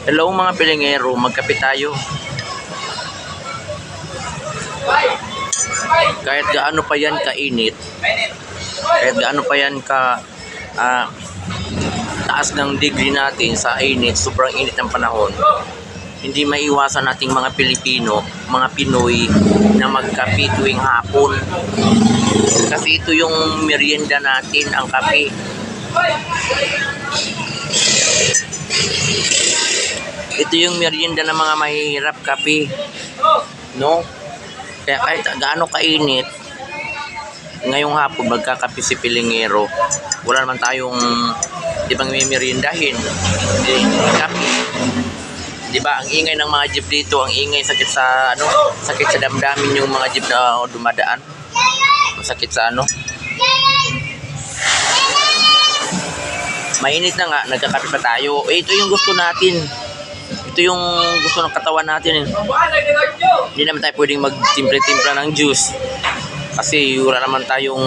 Hello mga pilingero, magkape tayo. Kahit gaano pa yan kainit, kahit gaano pa yan ka taas ng degree natin sa init, sobrang init ng panahon, hindi maiwasan nating mga Pilipino, mga Pinoy na magkape tuwing hapon. Kasi ito yung merienda natin, ang kape. Ito yung merienda ng mga mahihirap, kape. No? Kaya kahit gaano kainit, ngayong hapon magkakape si pilingero. Wala naman tayong ibang meriendahin. Kape. Diba, ang ingay ng mga jeep dito, ang ingay, sakit sa sakit sa damdamin yung mga jeep na dumadaan. Masakit sa mainit na nga, nagkakape pa tayo. Ito yung gusto natin. Ito yung gusto ng katawan natin. Hindi naman tayo pwedeng magtimpla-timpla ng juice. Kasi wala naman tayong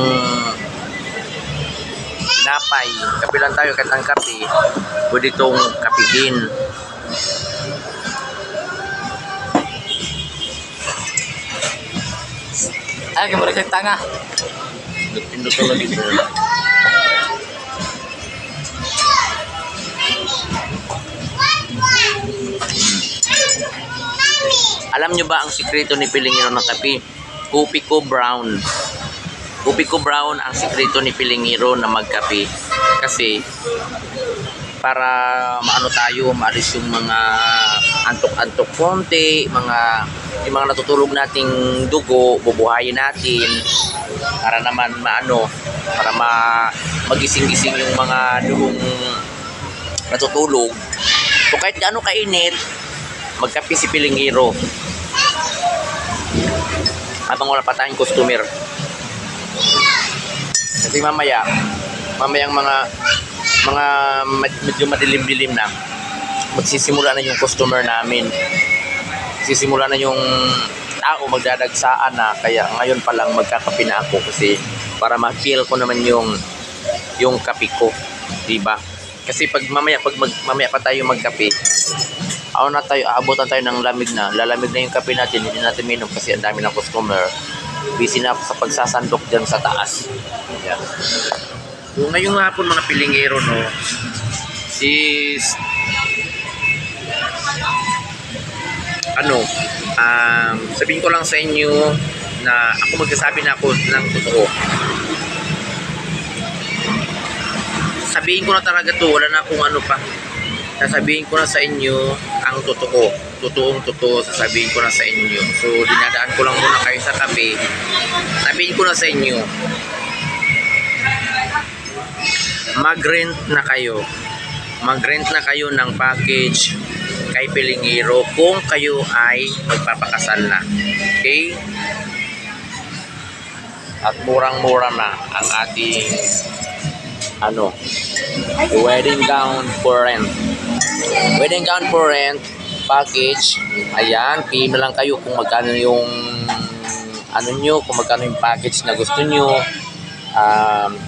napay. Kape lang tayo, kahit ang kape. Pwede itong kapihin. Ay, kaya balik tanga. Pindot ko lagi. Alam nyo ba ang sikreto ni Pilingero ng kape? Kupiko Brown. Kupiko Brown ang sikreto ni Pilingero na magkape. Kasi para maano tayo, maalis yung mga antok-antok konti, yung mga natutulog nating dugo, bubuhayin natin para naman para magising-gising yung mga dugong natutulog. So kahit gaano kainit, magkape si Pilingero habang wala pa tayong customer. Kasi mamayang mga medyo madilim-dilim na, magsisimula na yung customer namin, magsisimula na yung tao, magdadagsaan na. Kaya ngayon pa lang magkakape na ako kasi para ma-feel ko naman yung kape ko, diba? Kasi pag mamaya pa tayo magkape, aabutan tayo ng lamig na. Lalamig na yung kape natin, hindi natin minom kasi ang dami ng customer. Busy na ako sa pagsasandok dyan sa taas. Yeah. So ngayong hapon mga pilingero, is sabihin ko lang sa inyo na ako magsasabi na ako ng totoo. Sabihin ko na talaga to, wala na akong pa. Sasabihin ko na sa inyo ang totoo. Totoong-totoo, sasabihin ko na sa inyo. So, dinadaan ko lang muna kayo sa kape. Sabihin ko na sa inyo, mag-rent na kayo. Mag-rent na kayo ng package kay Pilingero kung kayo ay magpapakasal na. Okay? At murang-mura na ang ating wedding gown for rent. Wedding gown for rent package. Ayan, PM lang kayo kung magkano yung kung magkano yung package na gusto nyo.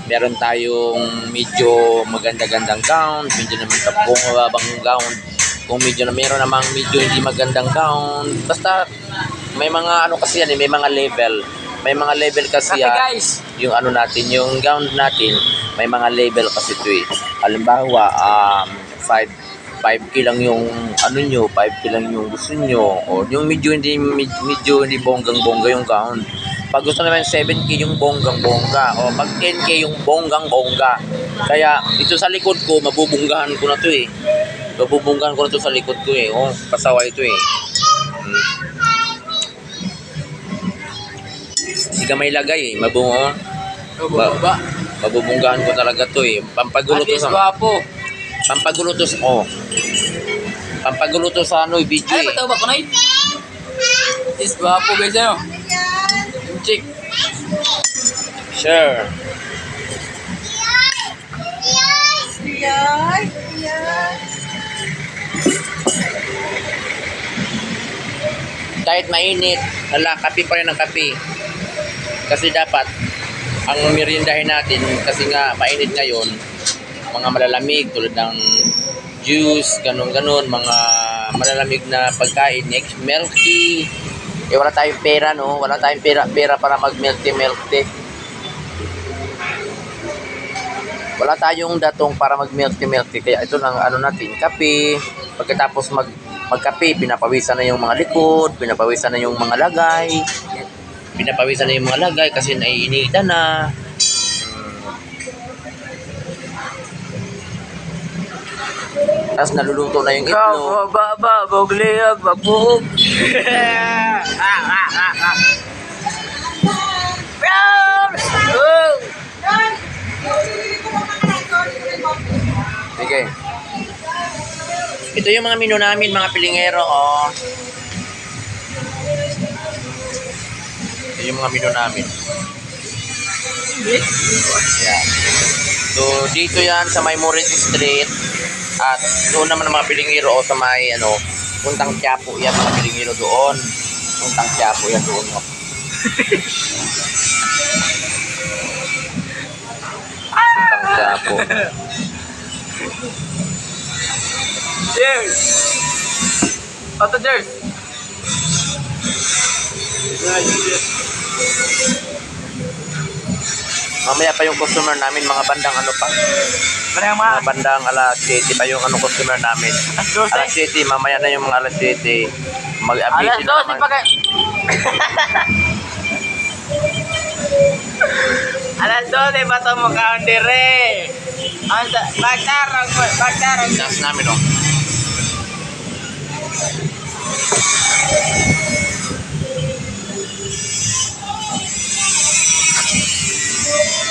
Meron tayong medyo maganda-gandang gown, medyo naman tapong mababang gown. Kung meron namang medyo hindi magandang gown. Basta may mga kasi yan, may mga level. May mga level kasi yan. Guys, yung natin, yung gown natin, may mga level kasi ito eh. Halimbawa, 5K lang yung 5K lang yung gusto nyo. O yung medyo hindi bonggang-bongga yung gown. Pag gusto naman 7K yung bonggang-bongga. O pag 10K yung bonggang-bongga. Kaya ito sa likod ko, mabubunggahan ko na to eh. Mabubunggahan ko na to sa likod ko eh. O, pasaway ito eh. Hindi ka may lagay eh. Mabubunggahan ko talaga to eh. Pampagulo to sa... Pampagulo to sa... Pampagulo to sa video eh. Ay, ba ko na yun? Is guwapo guys Chick. Sure. Kahit mainit, kape pa rin ng kape. Kasi dapat ang meriendahin natin, kasi nga mainit ngayon, mga malalamig tulad ng juice, ganun-ganun, mga malalamig na pagkain, next milk tea. Eh wala tayong pera, no? Wala tayong pera para mag milk tea. Wala tayong datong para mag milk tea. Kaya ito lang ano natin, kape. Pagkatapos magkape, pinapawisan na yung mga likod, pinapawisan na yung mga lagay. Pinapawisan na yung mga lagay kasi naiinita na. Tapos naluluto na yung itlog. Bogliag, bagbuog. Sige. Ito yung mga menu namin, mga pilingero, oh. Ito yung mga menu namin. Yan. So, dito yan sa may Morit Street. At doon naman ang mga pilingero, oh, sa may, Puntang Quiapo yan, mga pilingero doon. Puntang Quiapo yan doon, oh. Puntang Quiapo. Cheers! Auto cheers! Mamaya pa yung customer namin, mga bandang pa. Mga bandang alas 7 pa yung customer namin. Alas 7, mamaya na yung mga alas 7. Mag-update Alas 12 pa kayo. Alas 12 ba ito mo dire? Bagtarang. Taas namin, oh.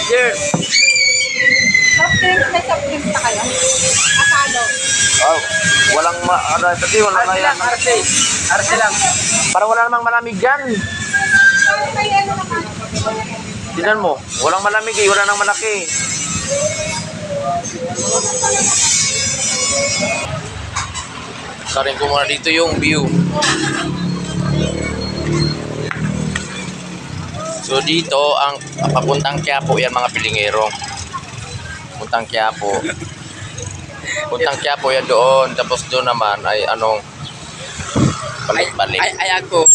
Cheers! Soft drinks, may soft drinks na kayo? Asado. Oh, walang pati wala na yan. Arsi lang. Para wala namang malamig dyan. Sorry, may ano naman. Tignan mo, walang malamig eh, wala nang malaki. Sarin ko muna dito yung view. So dito ang papuntang Quiapo yan, mga pilingero. Puntang Quiapo. Puntang Quiapo yan doon. Tapos doon naman ay balik-balik. Ay ako.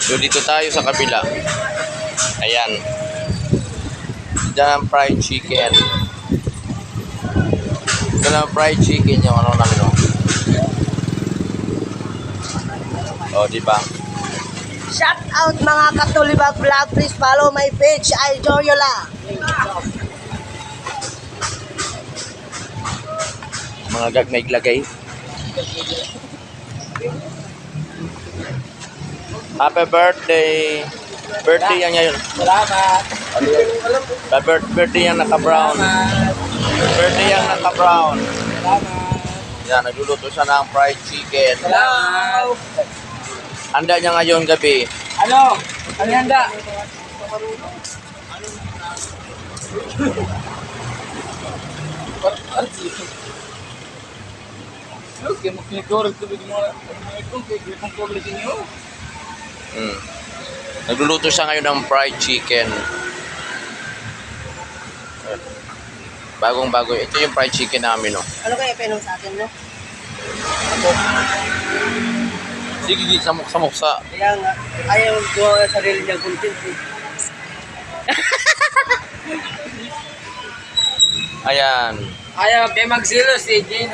So dito tayo sa kabila. Ayan. Diyan ang fried chicken. Ito na fried chicken yung namin, oh. Oh, di ba? Shout out mga Katulibag Vlog. Please follow my page, Idoriola. Mga gagmay-lagay. Happy birthday! Birthday yan ngayon. Salamat. Birthday yan naka-brown. Birthday yan naka-brown. Yan, nagluluto siya ng fried chicken. Salamat. Handa niya ngayon gabi. Ano? Ano handa? Okay, magkinigorog tubig mo. Kung problema niyo. Nagluluto siya ngayon ng fried chicken. Bagong-bago. Ito yung fried chicken namin, no? Ano kaya pinom sa atin, no? Sige, samok-samok sa... Kaya nga, ayaw gawa sa sarili niyang content. Ayan. Ayaw, kaya magsilo si Jane.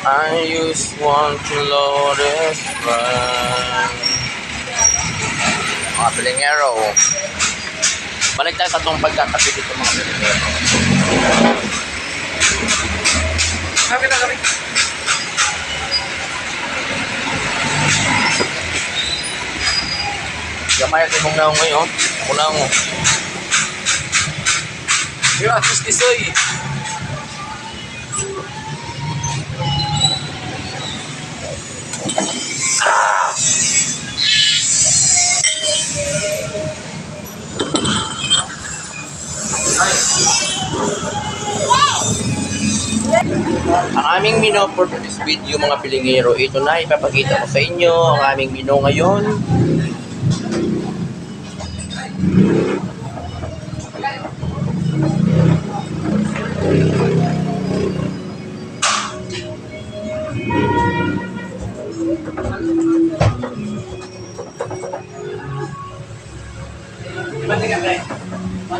I just want to load this run. Mga pilingero. Balik tayo sa itong pagkakapi dito, mga pilingero. Kapit na kami. Gamay at imong naong ngayon. Kunaw mo. Yo, asus kisoy. Ang aming menu for this video mga pilingero, ito na ipapakita ko sa inyo ang aming menu ngayon.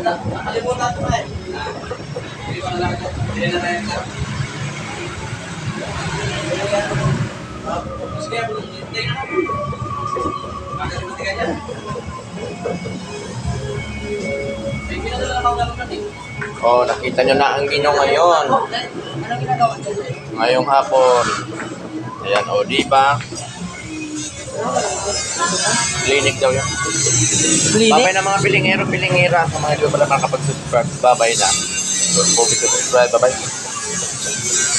Nakalimutan ko na eh. Hindi ko na lang ito. Hindi na tayo ito. Sige, hindi na ako. Bakit mo tiga dyan? May pinadala ako gano'n natin. Oh, nakita nyo na ang menu ngayon. Anong ginagawa dyan? Ngayong hapon. Ayan, o, diba? Clinic daw yan. Babay na mga pilingero-pilingira. Sa mga hindi pa na makakapag-subscribe, babay na. Don't forget to subscribe. Bye-bye.